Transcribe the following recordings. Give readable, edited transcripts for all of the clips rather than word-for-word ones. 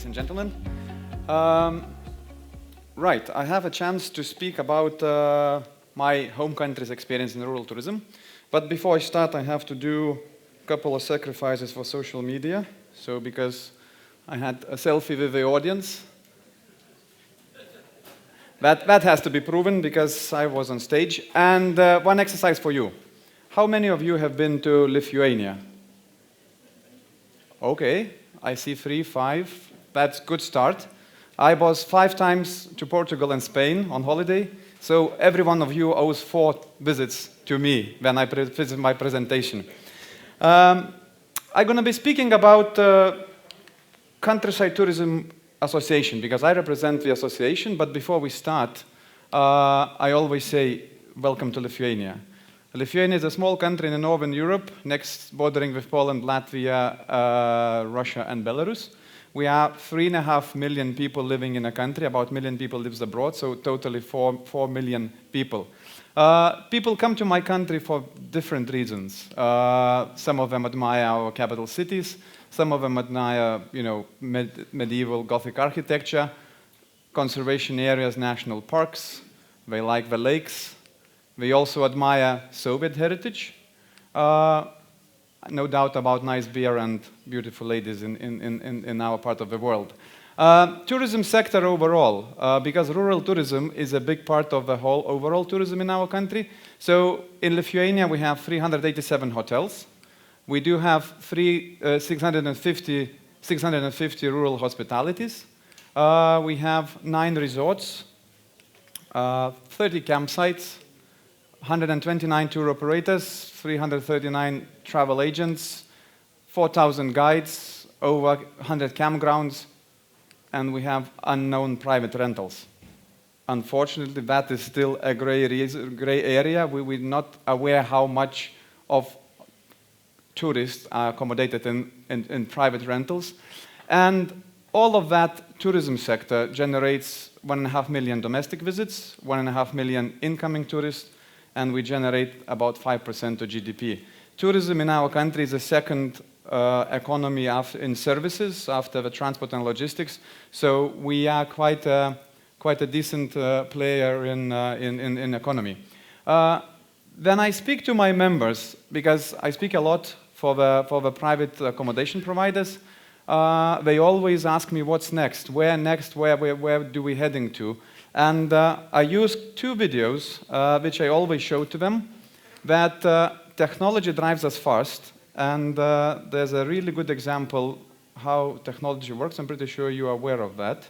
and gentlemen. Right, I have a chance to speak about my home country's experience in rural tourism. But before I start, I have to do a couple of sacrifices for social media. So because I had a selfie with the audience, that has to be proven because I was on stage. And one exercise for you. How many of you have been to Lithuania? Okay, I see 3, 5. That's a good start. I was 5 times to Portugal and Spain on holiday, so every one of you owes 4 visits to me when I visit my presentation. I'm going to be speaking about Countryside Tourism Association because I represent the association, but before we start, I always say, welcome to Lithuania. Lithuania is a small country in northern Europe, next bordering with Poland, Latvia, Russia, and Belarus. We are 3.5 million people living in a country, about 1 million people lives abroad, so totally 4 million people. People come to my country for different reasons. Some of them admire our capital cities, some of them admire, medieval Gothic architecture, conservation areas, national parks. They like the lakes. They also admire Soviet heritage. No doubt about nice beer and beautiful ladies in our part of the world. Tourism sector overall, because rural tourism is a big part of the whole overall tourism in our country. So in Lithuania we have 387 hotels. We do have 650 rural hospitalities. We have 9 resorts, 30 campsites, 129 tour operators, 339 travel agents, 4,000 guides, over 100 campgrounds, and we have unknown private rentals. Unfortunately, that is still a gray area. We're not aware how much of tourists are accommodated in private rentals. And all of that tourism sector generates 1.5 million domestic visits, 1.5 million incoming tourists, and we generate about 5% of GDP. Tourism in our country is the second economy in services after the transport and logistics, so we are quite a decent player in economy. Then I speak to my members, because I speak a lot for the private accommodation providers. They always ask me, what's next? Where next? Where do we heading to? And I used 2 videos, which I always show to them, that technology drives us fast, and there's a really good example how technology works. I'm pretty sure you are aware of that.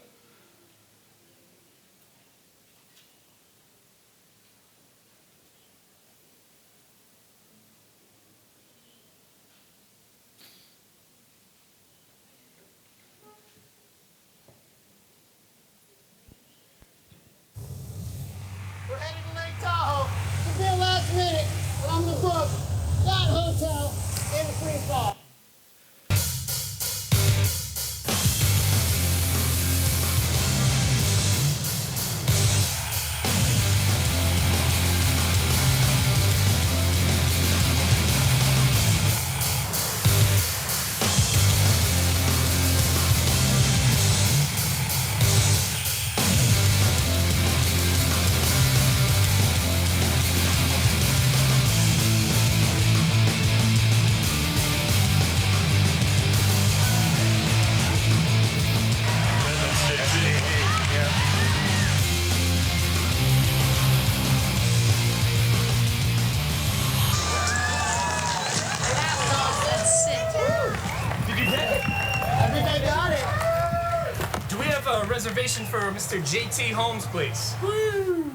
Reservation for Mr. J.T. Holmes, please. Woo!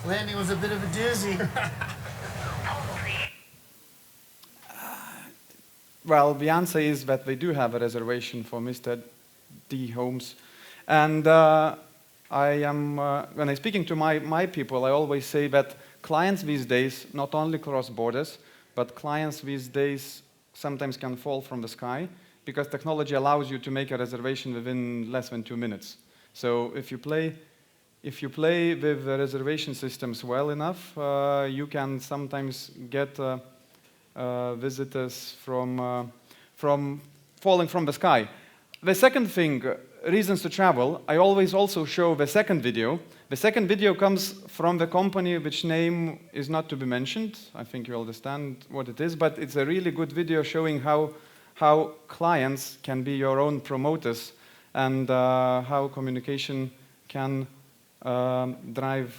Landing was a bit of a doozy. Well, the answer is that they do have a reservation for Mr. D. Holmes. And when I'm speaking to my people, I always say that clients these days not only cross borders, but clients these days sometimes can fall from the sky, because technology allows you to make a reservation within less than 2 minutes. So if you play with the reservation systems well enough, you can sometimes get visitors from falling from the sky. The second thing, reasons to travel, I always also show the second video. The second video comes from the company which name is not to be mentioned. I think you understand what it is, but it's a really good video showing how clients can be your own promoters and how communication can drive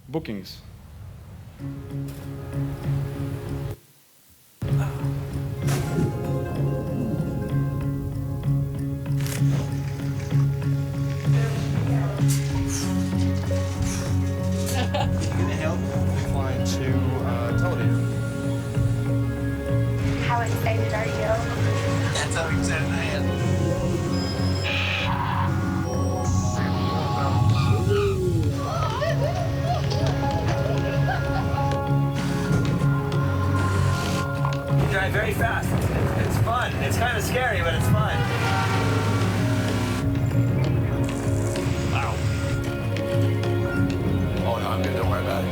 bookings. Can you help the client to television? How excited are you? That's how excited I am. You drive very fast. It's fun. It's kind of scary, but it's fun. Wow. Oh no, I'm good. Don't worry about it.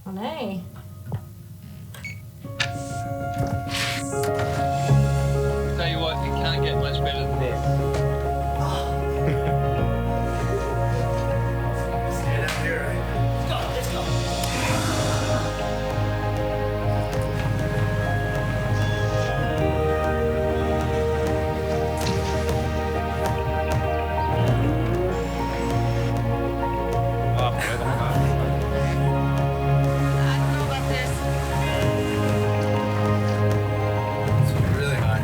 Oh, nee. Tell you what, it can't get much better than this. Stay down here, right? Let's go. Let's go. It's really high.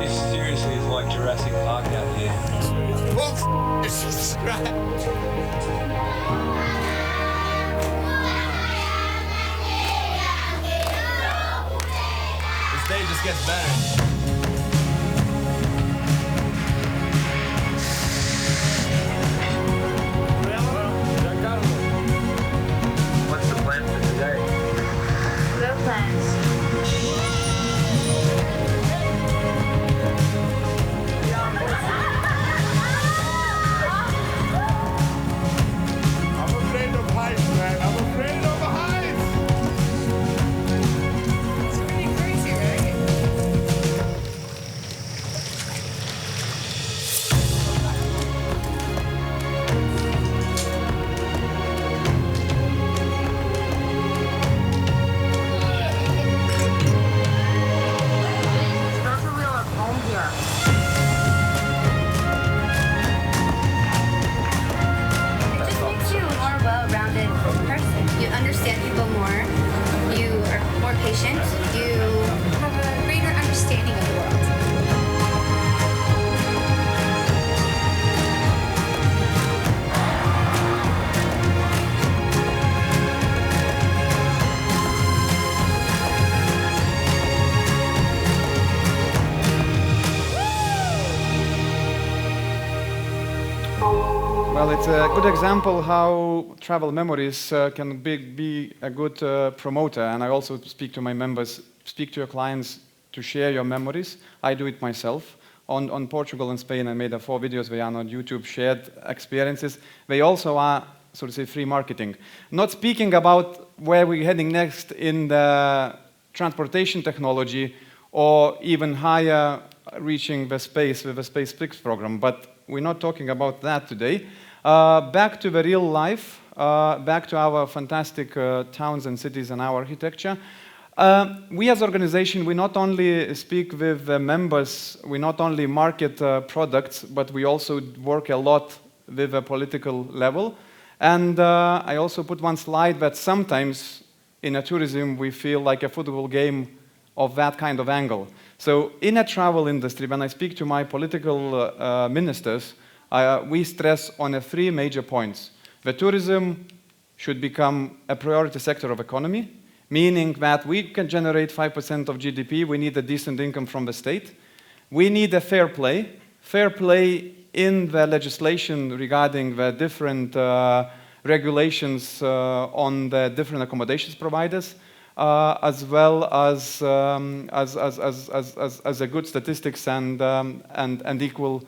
This seriously is like Jurassic Park out here. Oh, it's right. This day just gets better. What's the plan for today? No plans. I'm afraid of heights, man. I'm afraid of heights. It's pretty crazy, right? Start to feel at home here. It just makes you a more well-rounded person. You understand people more. You are more patient. You have a greater understanding of the world. Well, it's a good example how travel memories can be a good promoter. And I also speak to my members, speak to your clients to share your memories. I do it myself. On Portugal and Spain, I made 4 videos. They are on YouTube, shared experiences. They also are, so to say, free marketing. Not speaking about where we're heading next in the transportation technology or even higher reaching the space with the SpaceX program, but we're not talking about that today. Back to the real life, back to our fantastic towns and cities and our architecture. We as organization, we not only speak with the members, we not only market products, but we also work a lot with a political level. And I also put one slide that sometimes in a tourism we feel like a football game of that kind of angle. So in a travel industry, when I speak to my political ministers, we stress on 3 major points. The tourism should become a priority sector of economy, meaning that we can generate 5% of GDP, we need a decent income from the state. We need a fair play in the legislation regarding the different regulations on the different accommodations providers, as well as a good statistics and equal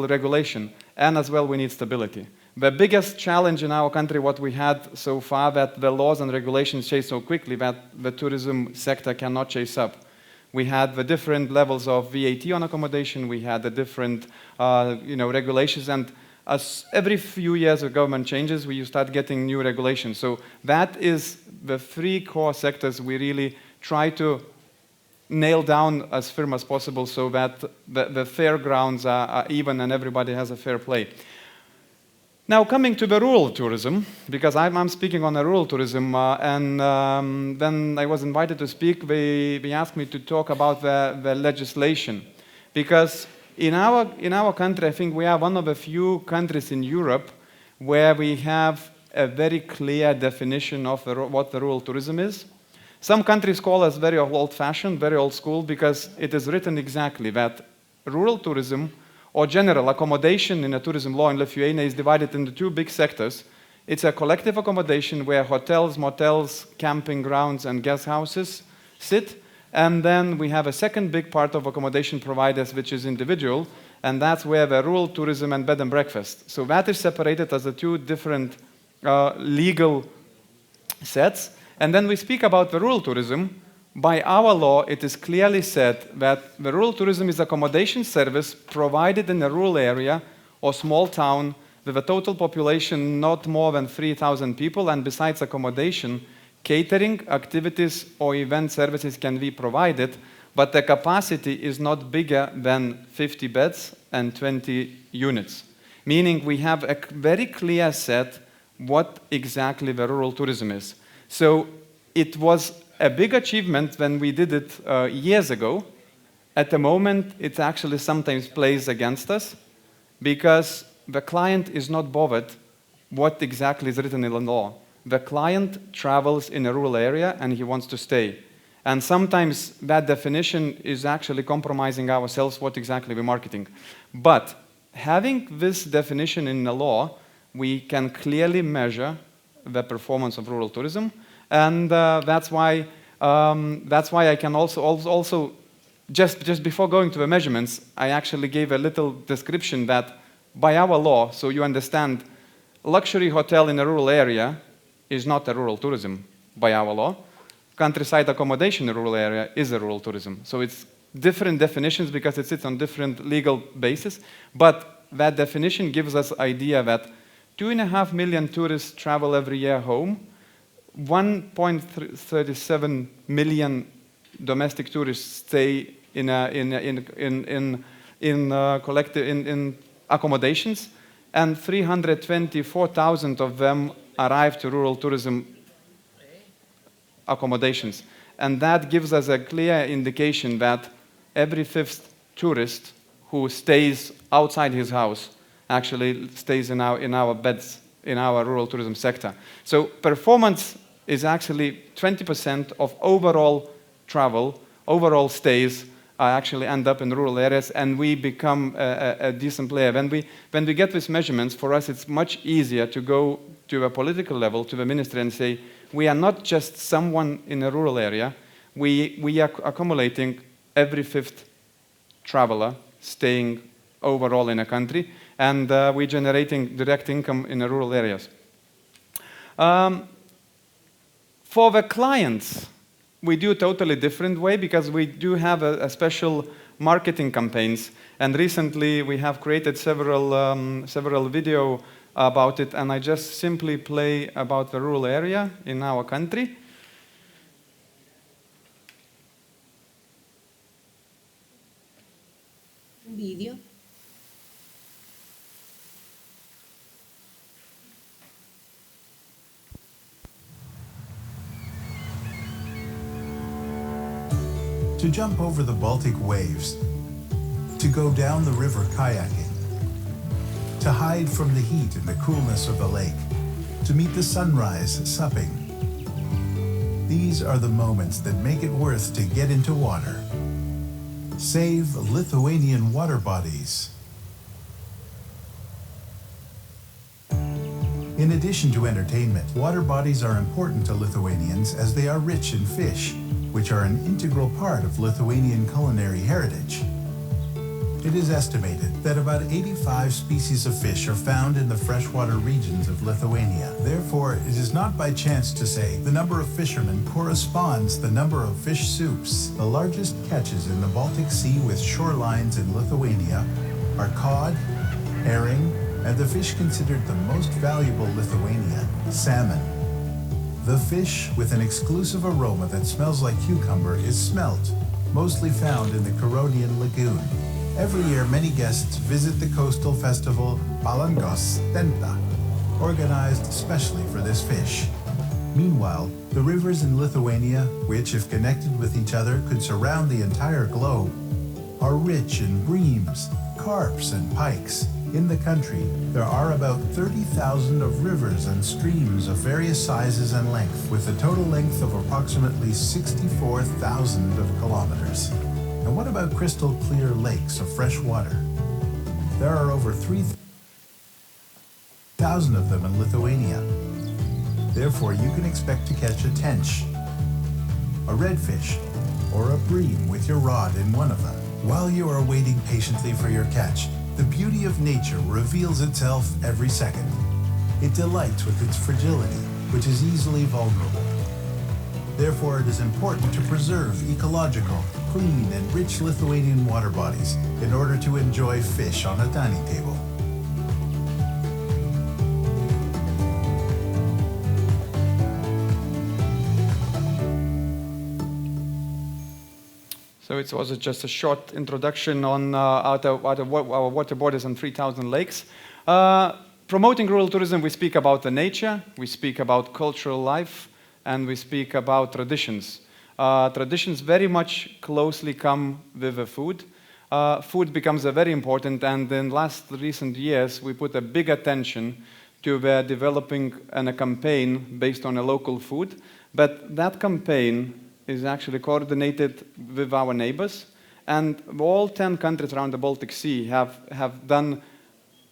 regulation. And as well, we need stability. The biggest challenge in our country, what we had so far, that the laws and regulations chase so quickly that the tourism sector cannot chase up. We had the different levels of VAT on accommodation. We had the different, regulations, and as every few years the government changes, we start getting new regulations. So that is the three core sectors we really try to nail down as firm as possible, so that the fair grounds are even and everybody has a fair play. Now, coming to the rural tourism, because I'm speaking on the rural tourism, and then I was invited to speak. They asked me to talk about the legislation, because in our country, I think we are one of the few countries in Europe where we have a very clear definition of what the rural tourism is. Some countries call us very old-fashioned, very old school, because it is written exactly that rural tourism or general accommodation in a tourism law in Lithuania is divided into two big sectors. It's a collective accommodation where hotels, motels, camping grounds, and guest houses sit. And then we have a second big part of accommodation providers, which is individual, and that's where the rural tourism and bed and breakfast. So that is separated as the two different legal sets. And then we speak about the rural tourism. By our law, it is clearly said that the rural tourism is accommodation service provided in a rural area or small town with a total population not more than 3,000 people, and besides accommodation, catering, activities, or event services can be provided, but the capacity is not bigger than 50 beds and 20 units. Meaning we have a very clear set what exactly the rural tourism is. So it was a big achievement when we did it years ago. At the moment, it actually sometimes plays against us, because the client is not bothered what exactly is written in the law. The client travels in a rural area and he wants to stay. And sometimes that definition is actually compromising ourselves what exactly we're marketing. But having this definition in the law, we can clearly measure the performance of rural tourism. And that's why I can also just before going to the measurements, I actually gave a little description that by our law, so you understand, luxury hotel in a rural area is not a rural tourism by our law. Countryside accommodation in a rural area is a rural tourism. So it's different definitions because it sits on different legal basis. But that definition gives us idea that 2.5 million tourists travel every year home. 1.37 million domestic tourists stay in accommodations, and 324,000 of them arrive to rural tourism accommodations. And that gives us a clear indication that every fifth tourist who stays outside his house actually stays in our beds in our rural tourism sector. So performance is actually 20% of overall travel, overall stays actually end up in rural areas, and we become a decent player. When we get these measurements, for us it's much easier to go to a political level, to the ministry, and say, we are not just someone in a rural area, we are accumulating every fifth traveler staying overall in a country, and we're generating direct income in the rural areas. For the clients, we do a totally different way, because we do have a special marketing campaigns, and recently we have created several video about it, and I just simply play about the rural area in our country. Video. To jump over the Baltic waves, to go down the river kayaking, to hide from the heat and the coolness of the lake, to meet the sunrise supping. These are the moments that make it worth to get into water. Save Lithuanian water bodies. In addition to entertainment, water bodies are important to Lithuanians as they are rich in fish, which are an integral part of Lithuanian culinary heritage. It is estimated that about 85 species of fish are found in the freshwater regions of Lithuania. Therefore, it is not by chance to say the number of fishermen corresponds the number of fish soups. The largest catches in the Baltic Sea with shorelines in Lithuania are cod, herring, and the fish considered the most valuable in Lithuania, salmon. The fish with an exclusive aroma that smells like cucumber is smelt, mostly found in the Curonian Lagoon. Every year, many guests visit the coastal festival Palangos Stenta, organized especially for this fish. Meanwhile, the rivers in Lithuania, which, if connected with each other, could surround the entire globe, are rich in breams, carps, and pikes. In the country, there are about 30,000 of rivers and streams of various sizes and length, with a total length of approximately 64,000 of kilometers. And what about crystal clear lakes of fresh water? There are over 3,000 of them in Lithuania. Therefore, you can expect to catch a tench, a redfish, or a bream with your rod in one of them. While you are waiting patiently for your catch, the beauty of nature reveals itself every second. It delights with its fragility, which is easily vulnerable. Therefore, it is important to preserve ecological, clean, and rich Lithuanian water bodies in order to enjoy fish on a dining table. So it was just a short introduction on our water bodies and 3,000 lakes. Promoting rural tourism, we speak about the nature, we speak about cultural life, and we speak about traditions. Traditions very much closely come with the food. Food becomes very important, and in recent years, we put a big attention to developing a campaign based on a local food. But that campaign is actually coordinated with our neighbors, and all 10 countries around the Baltic Sea have done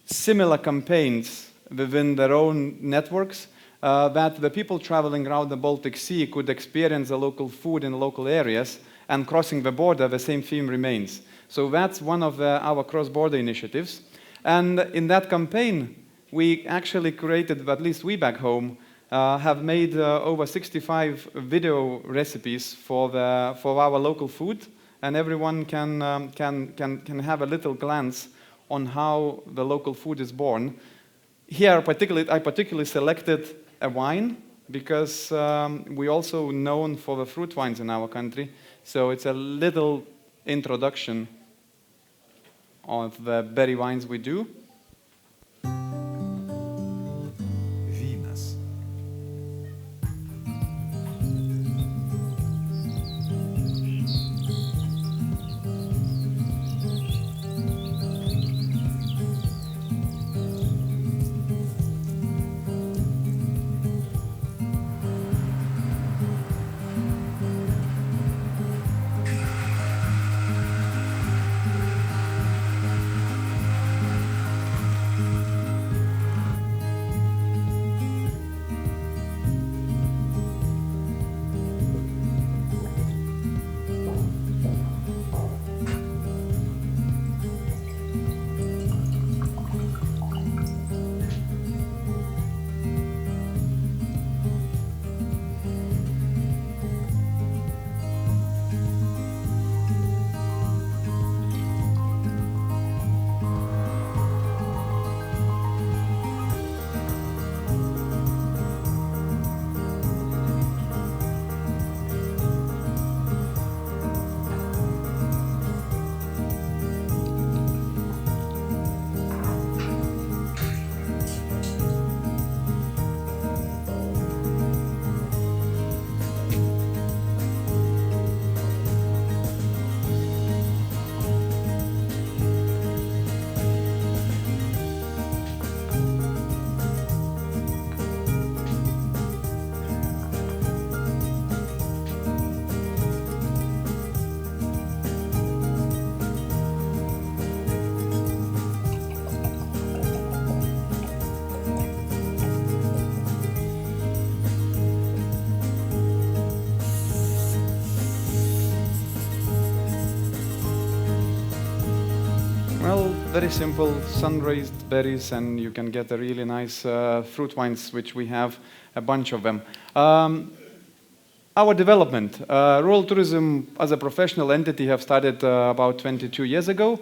similar campaigns within their own networks, that the people traveling around the Baltic Sea could experience the local food in local areas, and crossing the border, the same theme remains. So that's one of our cross-border initiatives. And in that campaign, we actually created, at least we back home, have made over 65 video recipes for our local food, and everyone can have a little glance on how the local food is born. Here, I particularly selected a wine because we also known for the fruit wines in our country. So it's a little introduction of the berry wines we do. Vynas. Well, very simple, sun-raised berries, and you can get a really nice fruit wines, which we have a bunch of them. Our development. Rural tourism as a professional entity have started about 22 years ago.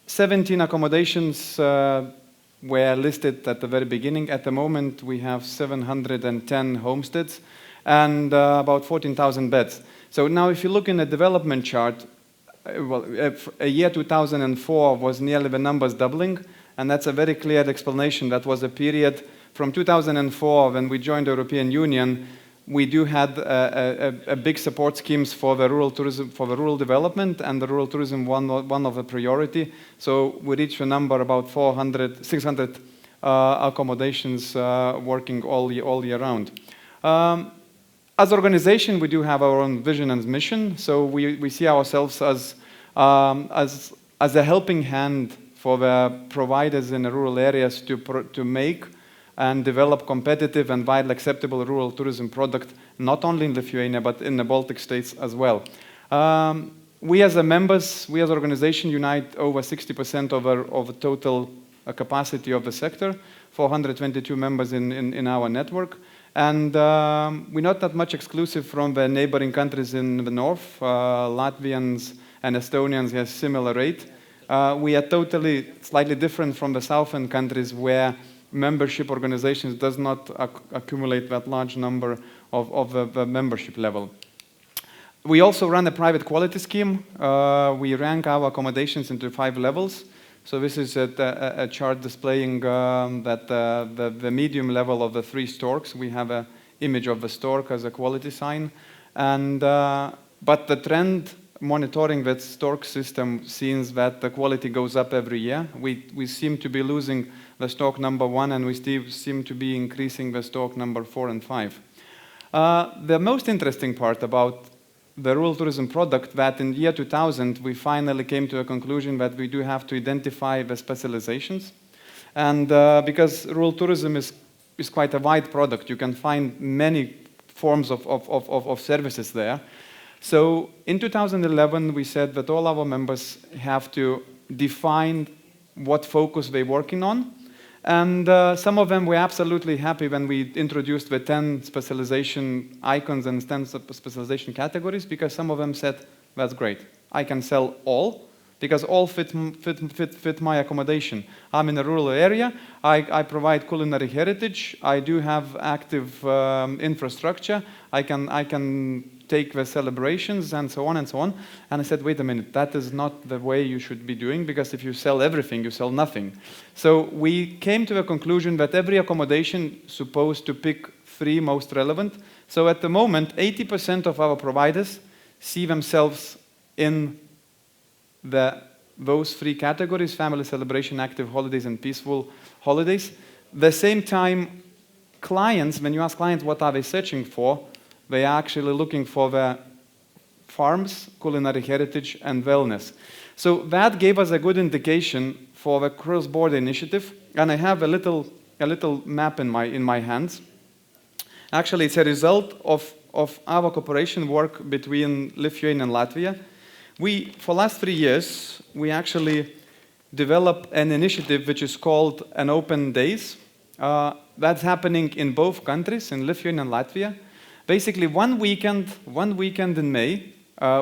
17 accommodations were listed at the very beginning. At the moment, we have 710 homesteads and about 14,000 beds. So now if you look in the development chart, well, a year 2004 was nearly the numbers doubling, and that's a very clear explanation. That was a period from 2004 when we joined the European Union. We do had a big support schemes for the rural tourism, for the rural development, and the rural tourism one of the priority. So we reached a number about 600 accommodations working all year round. As an organization, we do have our own vision and mission. So we see ourselves as a helping hand for the providers in the rural areas to make and develop competitive and widely acceptable rural tourism product, not only in Lithuania, but in the Baltic states as well. We as members, we as an organization unite over 60% of the total capacity of the sector, 422 members in our network. And we're not that much exclusive from the neighboring countries in the north. Latvians and Estonians have similar rate. We are totally slightly different from the southern countries where membership organizations does not accumulate that large number of the membership level. We also run a private quality scheme. We rank our accommodations into 5 levels. So this is a chart displaying that the medium level of the 3 storks. We have an image of the stork as a quality sign. And, but the trend monitoring that stork system seems that the quality goes up every year. We seem to be losing the stork number 1, and we still seem to be increasing the stork number 4 and 5. The most interesting part about the rural tourism product, that in year 2000 we finally came to a conclusion that we do have to identify the specializations. And because rural tourism is quite a wide product, you can find many forms of services there. So in 2011 we said that all our members have to define what focus they're working on. And some of them were absolutely happy when we introduced the 10 specialization icons and 10 specialization categories, because some of them said, that's great, I can sell all, because all fit my accommodation. I'm in a rural area, I provide culinary heritage, I do have active infrastructure, I can take the celebrations and so on and so on. And I said, wait a minute, that is not the way you should be doing, because if you sell everything, you sell nothing. So we came to the conclusion that every accommodation is supposed to pick 3 most relevant. So at the moment, 80% of our providers see themselves in those 3 categories: family celebration, active holidays, and peaceful holidays. The same time, clients, when you ask clients what are they searching for, they are actually looking for the farms, culinary heritage, and wellness. So that gave us a good indication for the cross-border initiative. And I have a little map in my hands. Actually, it's a result of our cooperation work between Lithuania and Latvia. For the last 3 years, we actually developed an initiative which is called an Open Days. That's happening in both countries, in Lithuania and Latvia. Basically, one weekend in May,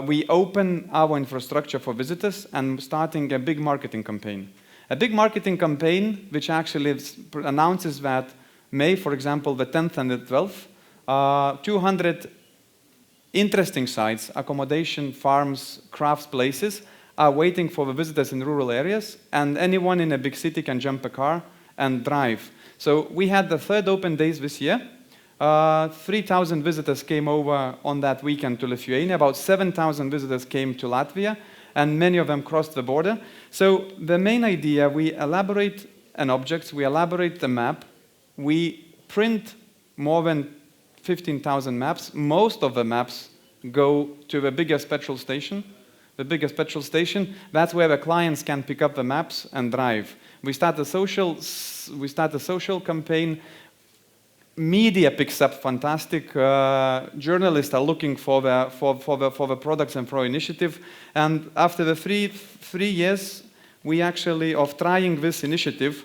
we open our infrastructure for visitors and starting a big marketing campaign. A big marketing campaign which actually announces that May, for example, the 10th and the 12th, 200 interesting sites, accommodation, farms, crafts places, are waiting for the visitors in rural areas, and anyone in a big city can jump a car and drive. So we had the 3rd Open Days this year. 3,000 visitors came over on that weekend to Lithuania, about 7,000 visitors came to Latvia, and many of them crossed the border. So the main idea, we elaborate an object, we elaborate the map, we print more than 15,000 maps. Most of the maps go to the biggest petrol station. The biggest petrol station, that's where the clients can pick up the maps and drive. We start a social campaign. Media picks up fantastic. Journalists are looking for the products and for initiative. And after the three years, we actually, of trying this initiative,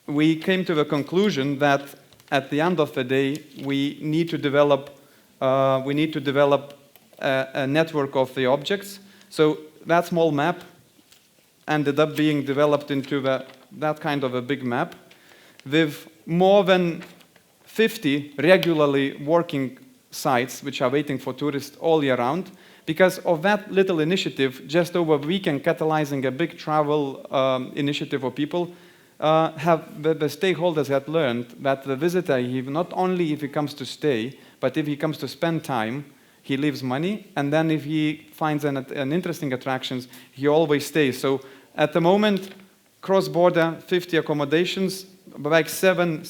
we came to the conclusion that at the end of the day, we need to develop a network of the objects. So that small map ended up being developed into that kind of a big map with more than 50 regularly working sites which are waiting for tourists all year round. Because of that little initiative, just over a weekend catalyzing a big travel initiative of people, the stakeholders had learned that the visitor, not only if he comes to stay, but if he comes to spend time, he leaves money, and then if he finds an interesting attractions, he always stays. So at the moment, cross-border 50 accommodations, like seven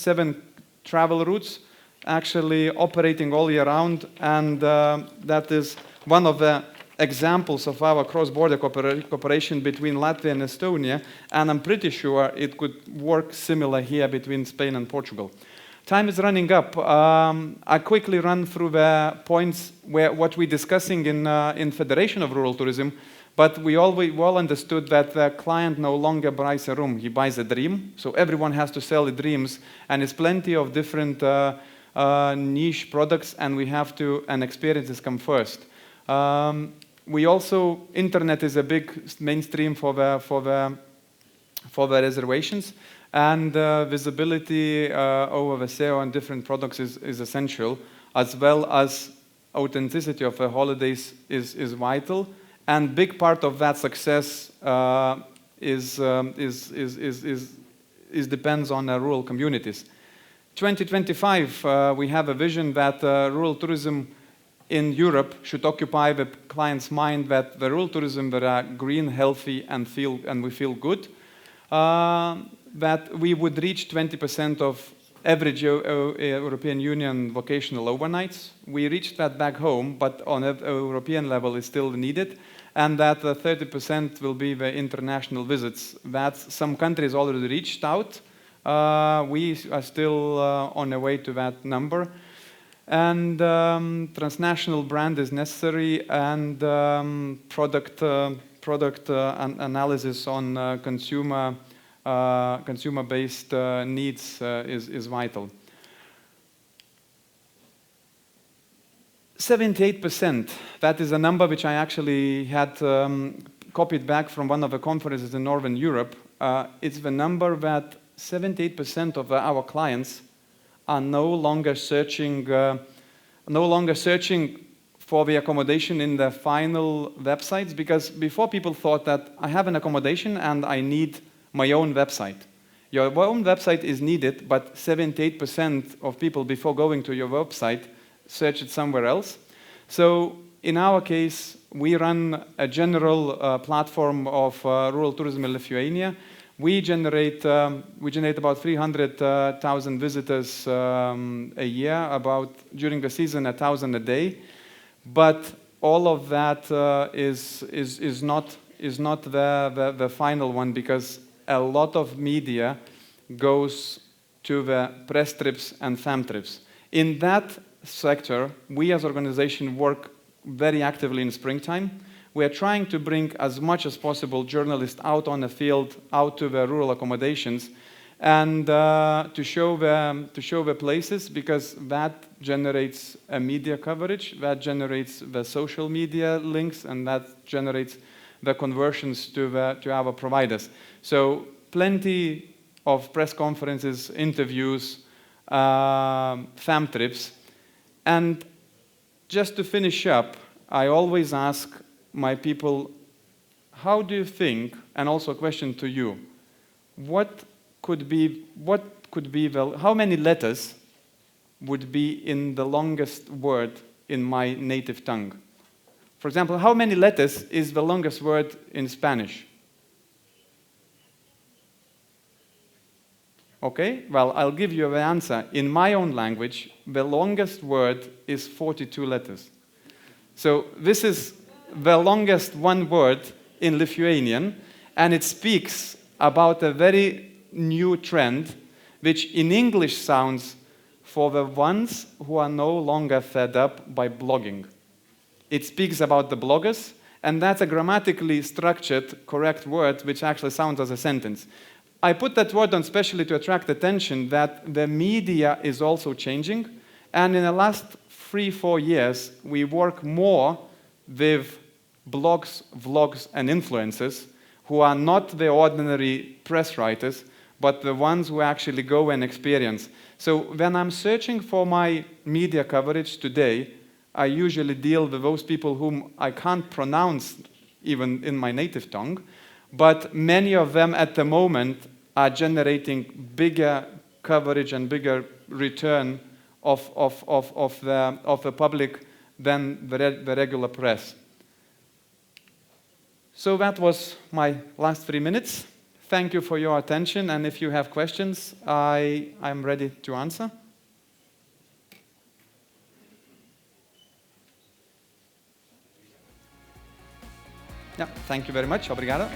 travel routes, actually operating all year round, and that is one of the examples of our cross-border cooperation between Latvia and Estonia, and I'm pretty sure it could work similar here between Spain and Portugal. Time is running up. I quickly run through the points what we're discussing in Federation of Rural Tourism, but we all understood that the client no longer buys a room, he buys a dream. So everyone has to sell the dreams, and there's plenty of different niche products, and and experiences come first. We also, internet is a big mainstream for the reservations, and visibility over the SEO and different products is essential, as well as authenticity of the holidays is vital, and big part of that success depends on rural communities. 2025, we have a vision that rural tourism in Europe should occupy the client's mind, that the rural tourism that are green, healthy, and we feel good, that we would reach 20% of average European Union vocational overnights. We reached that back home, but on a European level it's still needed, and that 30% will be the international visits. That some countries already reached out. We are still on the way to that number. And transnational brand is necessary, and product analysis on consumer-based needs is vital. 78%, that is a number which I actually had copied back from one of the conferences in Northern Europe. It's the number that 78% of our clients are no longer searching for the accommodation in the final websites, because before people thought that I have an accommodation and I need my own website. Your own website is needed, but 78% of people before going to your website search it somewhere else. So in our case, we run a general platform of rural tourism in Lithuania. We generate about 300,000 visitors a year, during the season 1,000 a day. But all of that is not the final one, because a lot of media goes to the press trips and fam trips. In that sector, we as an organization work very actively in springtime. We are trying to bring as much as possible journalists out on the field, out to the rural accommodations, and to show the places, because that generates a media coverage, that generates the social media links, and that generates the conversions to our providers. So plenty of press conferences, interviews, fam trips. And just to finish up, I always ask my people, how do you think, and also a question to you, how many letters would be in the longest word in my native tongue? For example, how many letters is the longest word in Spanish? Okay, well, I'll give you the answer. In my own language, the longest word is 42 letters. So this is the longest one word in Lithuanian, and it speaks about a very new trend, which in English sounds for the ones who are no longer fed up by blogging. It speaks about the bloggers, And that's a grammatically structured, correct word, which actually sounds as a sentence. I put that word on specially to attract attention that the media is also changing. And in the last 3-4 years, we work more with blogs, vlogs, and influencers who are not the ordinary press writers, but the ones who actually go and experience. So when I'm searching for my media coverage today, I usually deal with those people whom I can't pronounce even in my native tongue, but many of them at the moment are generating bigger coverage and bigger return of the public than the regular press. So that was my last 3 minutes. Thank you for your attention, and if you have questions, I'm ready to answer. Yeah, thank you very much. Obrigado.